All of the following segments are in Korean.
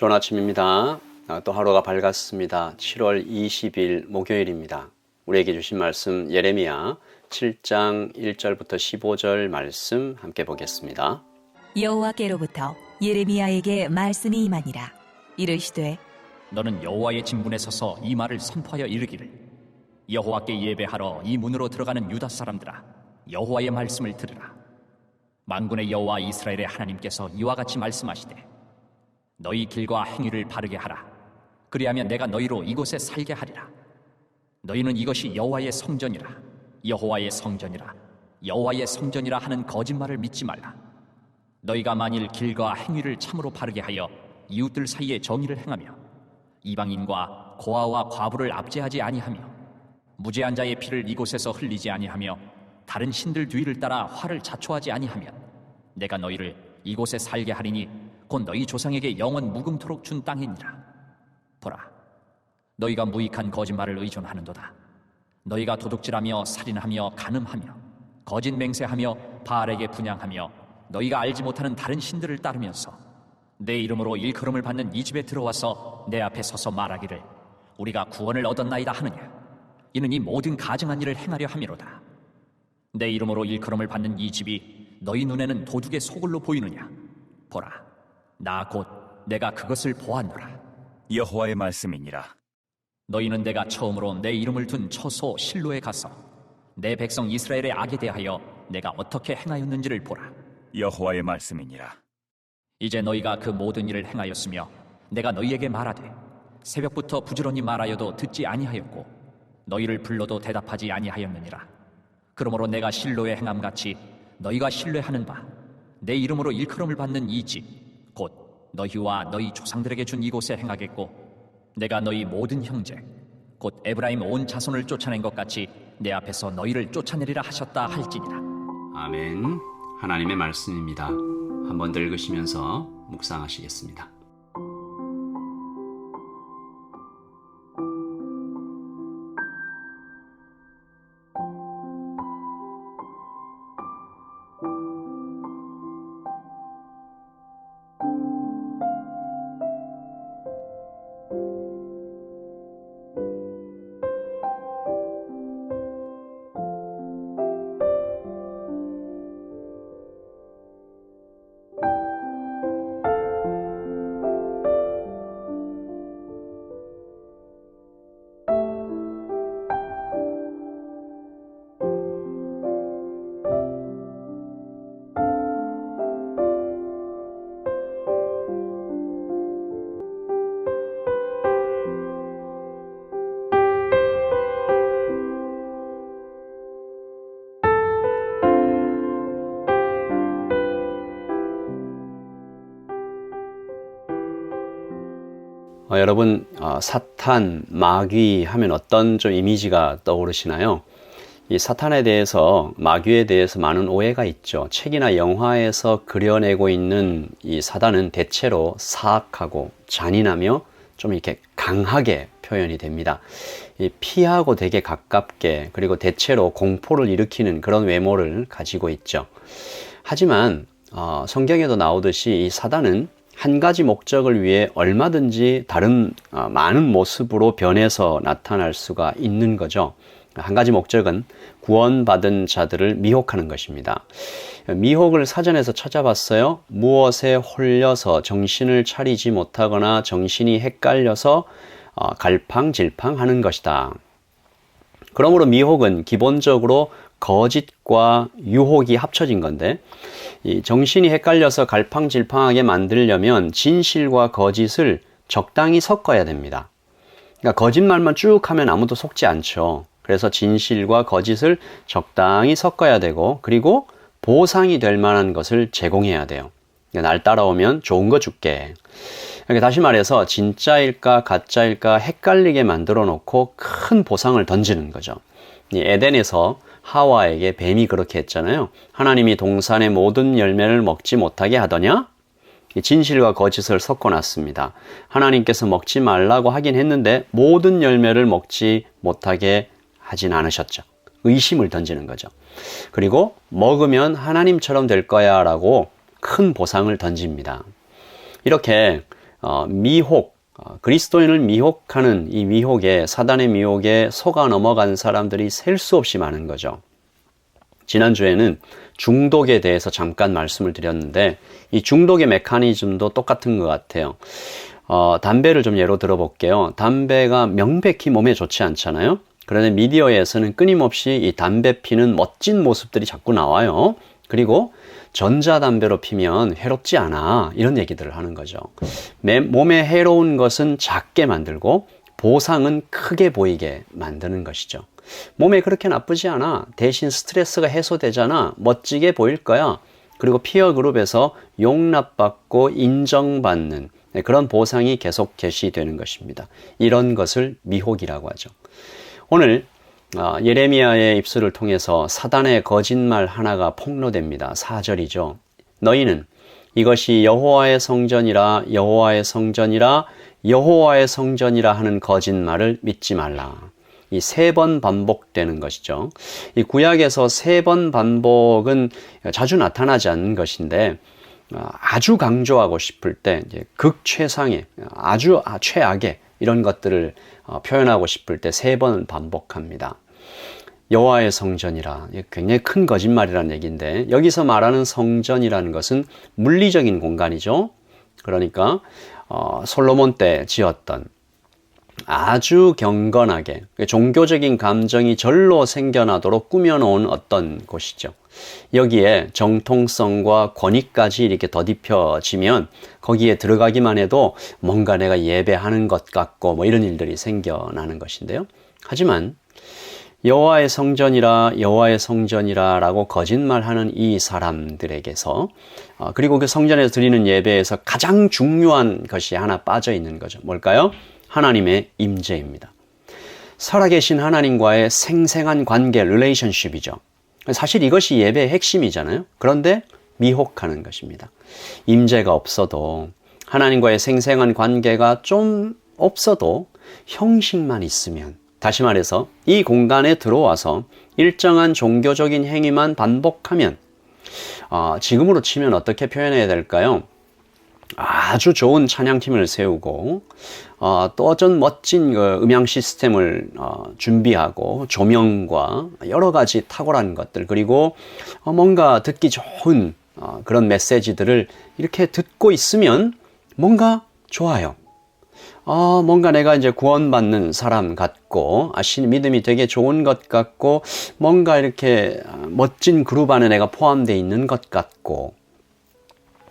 좋은 아침입니다. 또 하루가 밝았습니다. 7월 20일 목요일입니다. 우리에게 주신 말씀 예레미야 7장 1절부터 15절 말씀 함께 보겠습니다. 여호와께로부터 예레미야에게 말씀이 임하니라. 이르시되 너는 여호와의 진문에 서서 이 말을 선포하여 이르기를 여호와께 예배하러 이 문으로 들어가는 유다 사람들아, 여호와의 말씀을 들으라. 만군의 여호와 이스라엘의 하나님께서 이와 같이 말씀하시되 너희 길과 행위를 바르게 하라. 그리하면 내가 너희로 이곳에 살게 하리라. 너희는 이것이 여호와의 성전이라, 여호와의 성전이라, 여호와의 성전이라 하는 거짓말을 믿지 말라. 너희가 만일 길과 행위를 참으로 바르게 하여 이웃들 사이에 정의를 행하며 이방인과 고아와 과부를 압제하지 아니하며 무죄한 자의 피를 이곳에서 흘리지 아니하며 다른 신들 뒤를 따라 화를 자초하지 아니하면 내가 너희를 이곳에 살게 하리니 곧 너희 조상에게 영원 무궁토록 준 땅이니라. 보라, 너희가 무익한 거짓말을 의존하는도다. 너희가 도둑질하며 살인하며 간음하며 거짓 맹세하며 바알에게 분향하며 너희가 알지 못하는 다른 신들을 따르면서 내 이름으로 일컬음을 받는 이 집에 들어와서 내 앞에 서서 말하기를 우리가 구원을 얻었나이다 하느냐. 이는 이 모든 가증한 일을 행하려 함이로다. 내 이름으로 일컬음을 받는 이 집이 너희 눈에는 도둑의 소굴로 보이느냐. 보라, 나 곧 내가 그것을 보았노라. 여호와의 말씀이니라. 너희는 내가 처음으로 내 이름을 둔 처소 실로에 가서 내 백성 이스라엘의 악에 대하여 내가 어떻게 행하였는지를 보라. 여호와의 말씀이니라. 이제 너희가 그 모든 일을 행하였으며 내가 너희에게 말하되 새벽부터 부지런히 말하여도 듣지 아니하였고 너희를 불러도 대답하지 아니하였느니라. 그러므로 내가 실로에 행함같이 너희가 신뢰하는 바 내 이름으로 일컬음을 받는 이 집 곧 너희와 너희 조상들에게 준 이곳에 행하겠고 내가 너희 모든 형제 곧 에브라임 온 자손을 쫓아낸 것 같이 내 앞에서 너희를 쫓아내리라 하셨다 할지니라. 아멘. 하나님의 말씀입니다. 한번 더 읽으시면서 묵상하시겠습니다. 여러분, 사탄, 마귀 하면 어떤 좀 이미지가 떠오르시나요? 이 사탄에 대해서, 마귀에 대해서 많은 오해가 있죠. 책이나 영화에서 그려내고 있는 이 사단은 대체로 사악하고 잔인하며 좀 이렇게 강하게 표현이 됩니다. 피하고 되게 가깝게, 그리고 대체로 공포를 일으키는 그런 외모를 가지고 있죠. 하지만 성경에도 나오듯이 이 사단은 한 가지 목적을 위해 얼마든지 다른 많은 모습으로 변해서 나타날 수가 있는 거죠. 한 가지 목적은 구원받은 자들을 미혹하는 것입니다. 미혹을 사전에서 찾아봤어요. 무엇에 홀려서 정신을 차리지 못하거나 정신이 헷갈려서 갈팡질팡하는 것이다. 그러므로 미혹은 기본적으로 거짓과 유혹이 합쳐진 건데, 이 정신이 헷갈려서 갈팡질팡하게 만들려면 진실과 거짓을 적당히 섞어야 됩니다. 그러니까 거짓말만 쭉 하면 아무도 속지 않죠. 그래서 진실과 거짓을 적당히 섞어야 되고, 그리고 보상이 될 만한 것을 제공해야 돼요. 그러니까 날 따라오면 좋은 거 줄게. 그러니까 다시 말해서 진짜일까 가짜일까 헷갈리게 만들어 놓고 큰 보상을 던지는 거죠. 이 에덴에서 하와에게 뱀이 그렇게 했잖아요. 하나님이 동산의 모든 열매를 먹지 못하게 하더냐? 진실과 거짓을 섞어놨습니다. 하나님께서 먹지 말라고 하긴 했는데 모든 열매를 먹지 못하게 하진 않으셨죠. 의심을 던지는 거죠. 그리고 먹으면 하나님처럼 될 거야 라고 큰 보상을 던집니다. 이렇게 미혹, 그리스도인을 미혹하는 이 미혹에, 사단의 미혹에 속아 넘어간 사람들이 셀 수 없이 많은 거죠. 지난주에는 중독에 대해서 잠깐 말씀을 드렸는데 이 중독의 메커니즘도 똑같은 것 같아요. 담배를 좀 예로 들어볼게요. 담배가 명백히 몸에 좋지 않잖아요. 그런데 미디어에서는 끊임없이 이 담배 피는 멋진 모습들이 자꾸 나와요. 그리고 전자담배로 피면 해롭지 않아, 이런 얘기들을 하는 거죠. 몸에 해로운 것은 작게 만들고 보상은 크게 보이게 만드는 것이죠. 몸에 그렇게 나쁘지 않아, 대신 스트레스가 해소되잖아, 멋지게 보일 거야. 그리고 피어 그룹에서 용납받고 인정받는 그런 보상이 계속 게시되는 것입니다. 이런 것을 미혹이라고 하죠. 오늘 예레미야의 입술을 통해서 사단의 거짓말 하나가 폭로됩니다. 4절이죠. 너희는 이것이 여호와의 성전이라, 여호와의 성전이라, 여호와의 성전이라 하는 거짓말을 믿지 말라. 이 3번 반복되는 것이죠. 이 구약에서 3번 반복은 자주 나타나지 않는 것인데 아주 강조하고 싶을 때, 이제 극최상의, 아주 최악의 이런 것들을 표현하고 싶을 때 3번 반복합니다. 여호와의 성전이라, 굉장히 큰 거짓말이라는 얘기인데 여기서 말하는 성전이라는 것은 물리적인 공간이죠. 그러니까 솔로몬 때 지었던 아주 경건하게 종교적인 감정이 절로 생겨나도록 꾸며놓은 어떤 곳이죠. 여기에 정통성과 권위까지 이렇게 더딥혀지면 거기에 들어가기만 해도 뭔가 내가 예배하는 것 같고 뭐 이런 일들이 생겨나는 것인데요. 하지만 여호와의 성전이라, 여호와의 성전이라 라고 거짓말하는 이 사람들에게서 그리고 그 성전에서 드리는 예배에서 가장 중요한 것이 하나 빠져 있는 거죠. 뭘까요? 하나님의 임재입니다. 살아계신 하나님과의 생생한 관계, 릴레이션십이죠. 사실 이것이 예배의 핵심이잖아요. 그런데 미혹하는 것입니다. 임재가 없어도, 하나님과의 생생한 관계가 좀 없어도 형식만 있으면, 다시 말해서 이 공간에 들어와서 일정한 종교적인 행위만 반복하면, 지금으로 치면 어떻게 표현해야 될까요? 아주 좋은 찬양팀을 세우고 또 어떤 멋진 음향 시스템을 준비하고 조명과 여러 가지 탁월한 것들, 그리고 뭔가 듣기 좋은 그런 메시지들을 이렇게 듣고 있으면 뭔가 좋아요. 뭔가 내가 이제 구원받는 사람 같고, 믿음이 되게 좋은 것 같고, 뭔가 이렇게 멋진 그룹 안에 내가 포함되어 있는 것 같고.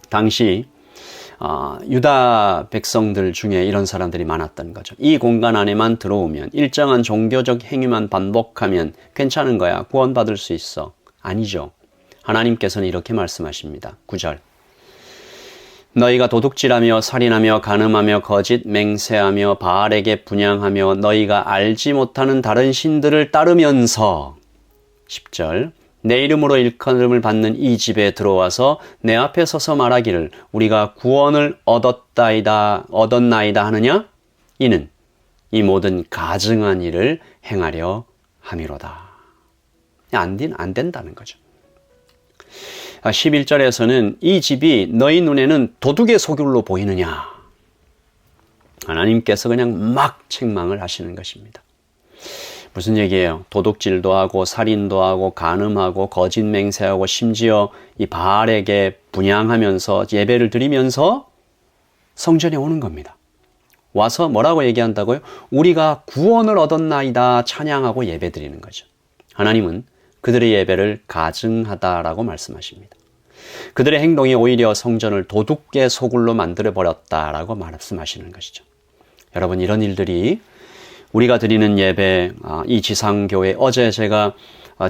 당시 유다 백성들 중에 이런 사람들이 많았던 거죠. 이 공간 안에만 들어오면, 일정한 종교적 행위만 반복하면 괜찮은 거야, 구원받을 수 있어. 아니죠. 하나님께서는 이렇게 말씀하십니다. 9절. 너희가 도둑질하며 살인하며 간음하며 거짓 맹세하며 바알에게 분향하며 너희가 알지 못하는 다른 신들을 따르면서, 10절. 내 이름으로 일컬음을 받는 이 집에 들어와서 내 앞에 서서 말하기를 우리가 구원을 얻었나이다 하느냐? 이는 이 모든 가증한 일을 행하려 함이로다. 안 된다는 거죠. 11절에서는 이 집이 너희 눈에는 도둑의 소굴로 보이느냐? 하나님께서 그냥 막 책망을 하시는 것입니다. 무슨 얘기예요? 도둑질도 하고 살인도 하고 간음하고 거짓 맹세하고 심지어 이 바알에게 분향하면서 예배를 드리면서 성전에 오는 겁니다. 와서 뭐라고 얘기한다고요? 우리가 구원을 얻었나이다 찬양하고 예배 드리는 거죠. 하나님은 그들의 예배를 가증하다라고 말씀하십니다. 그들의 행동이 오히려 성전을 도둑의 소굴로 만들어버렸다라고 말씀하시는 것이죠. 여러분, 이런 일들이 우리가 드리는 예배, 이 지상교회, 어제 제가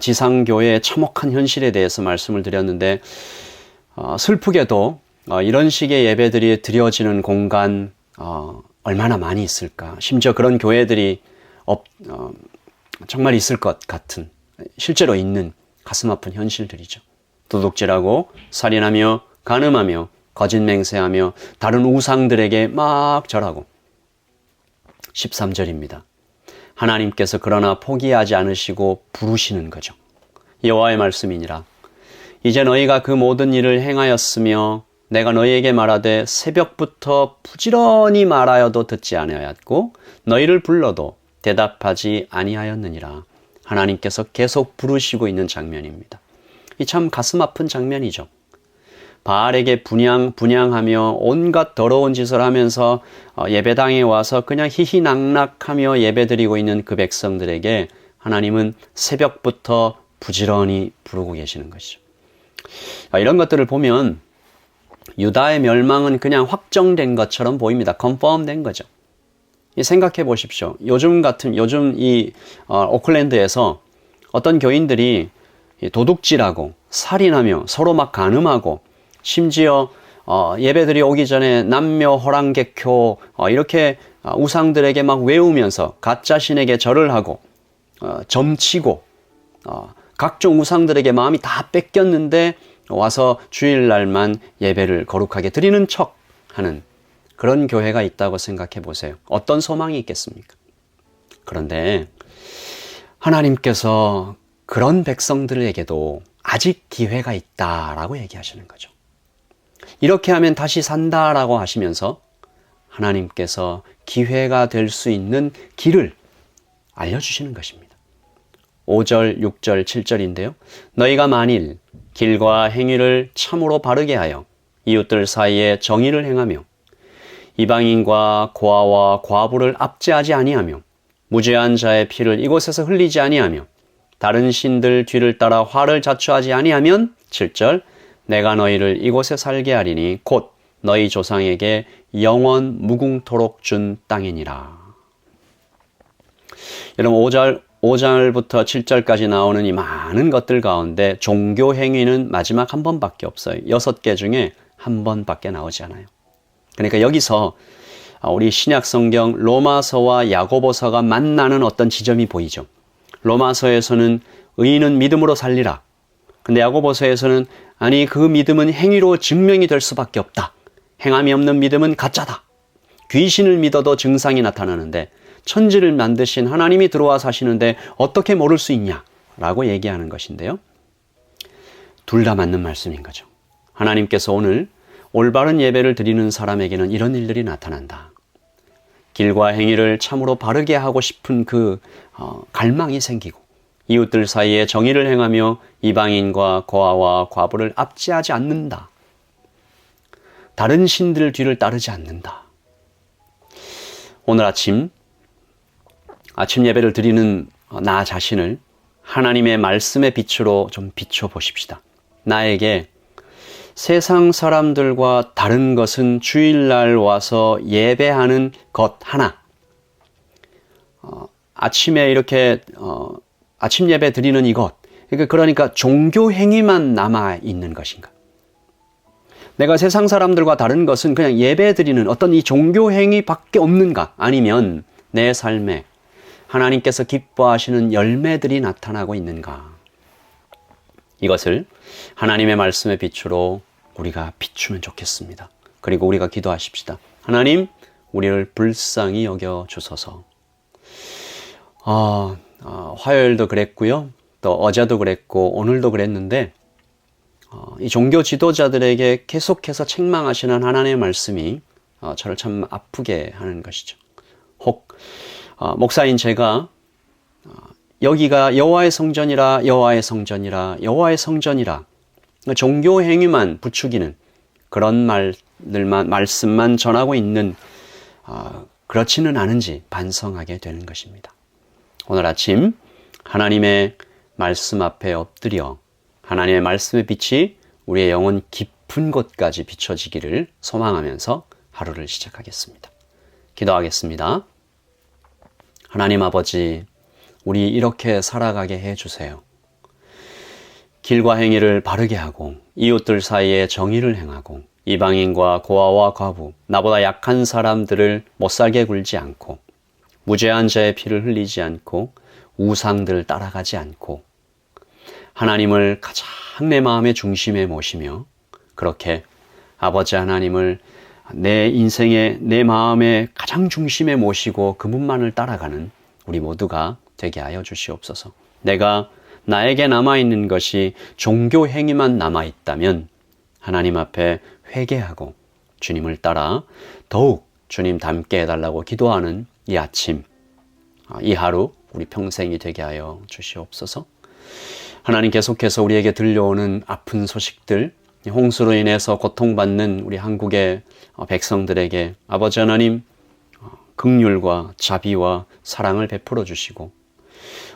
지상교회의 참혹한 현실에 대해서 말씀을 드렸는데, 슬프게도 이런 식의 예배들이 드려지는 공간 얼마나 많이 있을까. 심지어 그런 교회들이 정말 있을 것 같은, 실제로 있는 가슴 아픈 현실들이죠. 도둑질하고 살인하며 간음하며 거짓 맹세하며 다른 우상들에게 막 절하고. 13절입니다. 하나님께서 그러나 포기하지 않으시고 부르시는 거죠. 여호와의 말씀이니라. 이제 너희가 그 모든 일을 행하였으며 내가 너희에게 말하되 새벽부터 부지런히 말하여도 듣지 아니하였고 너희를 불러도 대답하지 아니하였느니라. 하나님께서 계속 부르시고 있는 장면입니다. 이 참 가슴 아픈 장면이죠. 바알에게 분향하며 온갖 더러운 짓을 하면서 예배당에 와서 그냥 희희낙낙하며 예배드리고 있는 그 백성들에게 하나님은 새벽부터 부지런히 부르고 계시는 것이죠. 이런 것들을 보면 유다의 멸망은 그냥 확정된 것처럼 보입니다. 컨펌된 거죠. 생각해 보십시오. 요즘 이 오클랜드에서 어떤 교인들이 도둑질하고 살인하며 서로 막 간음하고 심지어 예배들이 오기 전에 남묘 호랑개교 이렇게 우상들에게 막 외우면서 가짜 신에게 절을 하고 점치고 각종 우상들에게 마음이 다 뺏겼는데 와서 주일날만 예배를 거룩하게 드리는 척 하는 그런 교회가 있다고 생각해 보세요. 어떤 소망이 있겠습니까? 그런데 하나님께서 그런 백성들에게도 아직 기회가 있다라고 얘기하시는 거죠. 이렇게 하면 다시 산다라고 하시면서 하나님께서 기회가 될 수 있는 길을 알려주시는 것입니다. 5절, 6절, 7절인데요. 너희가 만일 길과 행위를 참으로 바르게 하여 이웃들 사이에 정의를 행하며 이방인과 고아와 과부를 압제하지 아니하며 무죄한 자의 피를 이곳에서 흘리지 아니하며 다른 신들 뒤를 따라 화를 자초하지 아니하면 7절 내가 너희를 이곳에 살게 하리니 곧 너희 조상에게 영원 무궁토록 준 땅이니라. 여러분 5절부터 7절까지 나오는 이 많은 것들 가운데 종교 행위는 마지막 한 번밖에 없어요. 6개 중에 한 번밖에 나오지 않아요. 그러니까 여기서 우리 신약 성경 로마서와 야고보서가 만나는 어떤 지점이 보이죠. 로마서에서는 의인은 믿음으로 살리라. 근데 야고보서에서는 아니 그 믿음은 행위로 증명이 될 수밖에 없다. 행함이 없는 믿음은 가짜다. 귀신을 믿어도 증상이 나타나는데 천지를 만드신 하나님이 들어와 사시는데 어떻게 모를 수 있냐? 라고 얘기하는 것인데요. 둘 다 맞는 말씀인 거죠. 하나님께서 오늘 올바른 예배를 드리는 사람에게는 이런 일들이 나타난다. 길과 행위를 참으로 바르게 하고 싶은 그 갈망이 생기고 이웃들 사이에 정의를 행하며 이방인과 고아와 과부를 압제하지 않는다. 다른 신들 뒤를 따르지 않는다. 오늘 아침 예배를 드리는 나 자신을 하나님의 말씀의 빛으로 좀 비춰보십시다. 나에게 세상 사람들과 다른 것은 주일날 와서 예배하는 것 하나. 아침에 이렇게 아침 예배 드리는 이것. 그러니까 종교 행위만 남아 있는 것인가? 내가 세상 사람들과 다른 것은 그냥 예배 드리는 어떤 이 종교 행위밖에 없는가? 아니면 내 삶에 하나님께서 기뻐하시는 열매들이 나타나고 있는가? 이것을 하나님의 말씀의 빛으로 우리가 비추면 좋겠습니다. 그리고 우리가 기도하십시다. 하나님, 우리를 불쌍히 여겨 주소서. 화요일도 그랬고요. 또 어제도 그랬고 오늘도 그랬는데 이 종교 지도자들에게 계속해서 책망하시는 하나님의 말씀이 저를 참 아프게 하는 것이죠. 혹 목사인 제가 여기가 여호와의 성전이라 여호와의 성전이라 여호와의 성전이라 종교 행위만 부추기는 그런 말씀만 전하고 있는 그렇지는 않은지 반성하게 되는 것입니다. 오늘 아침 하나님의 말씀 앞에 엎드려 하나님의 말씀의 빛이 우리의 영혼 깊은 곳까지 비춰지기를 소망하면서 하루를 시작하겠습니다. 기도하겠습니다. 하나님 아버지, 우리 이렇게 살아가게 해주세요. 길과 행위를 바르게 하고 이웃들 사이에 정의를 행하고 이방인과 고아와 과부, 나보다 약한 사람들을 못살게 굴지 않고 무죄한 자의 피를 흘리지 않고 우상들을 따라가지 않고 하나님을 가장 내 마음의 중심에 모시며 그렇게 아버지 하나님을 내 인생의 내 마음의 가장 중심에 모시고 그분만을 따라가는 우리 모두가 되게 하여 주시옵소서. 내가 나에게 남아있는 것이 종교 행위만 남아있다면 하나님 앞에 회개하고 주님을 따라 더욱 주님 닮게 해달라고 기도하는 이 아침, 이 하루 우리 평생이 되게 하여 주시옵소서. 하나님 계속해서 우리에게 들려오는 아픈 소식들, 홍수로 인해서 고통받는 우리 한국의 백성들에게 아버지 하나님 긍휼과 자비와 사랑을 베풀어 주시고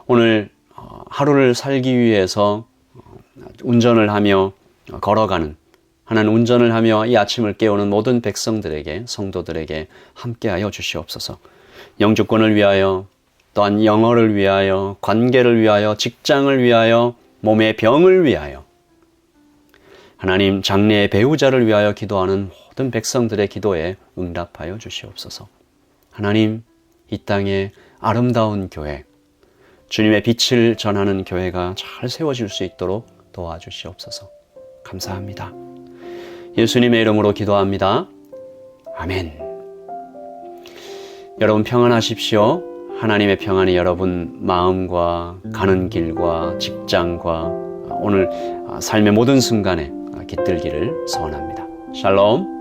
오늘 하루를 살기 위해서 운전을 하며 걸어가는 하나님 운전을 하며 이 아침을 깨우는 모든 백성들에게 성도들에게 함께하여 주시옵소서. 영주권을 위하여 또한 영어를 위하여 관계를 위하여 직장을 위하여 몸의 병을 위하여 하나님 장래의 배우자를 위하여 기도하는 모든 백성들의 기도에 응답하여 주시옵소서. 하나님 이 땅에 아름다운 교회 주님의 빛을 전하는 교회가 잘 세워질 수 있도록 도와주시옵소서. 감사합니다. 예수님의 이름으로 기도합니다. 아멘. 여러분 평안하십시오. 하나님의 평안이 여러분 마음과 가는 길과 직장과 오늘 삶의 모든 순간에 깃들기를 소원합니다. 샬롬.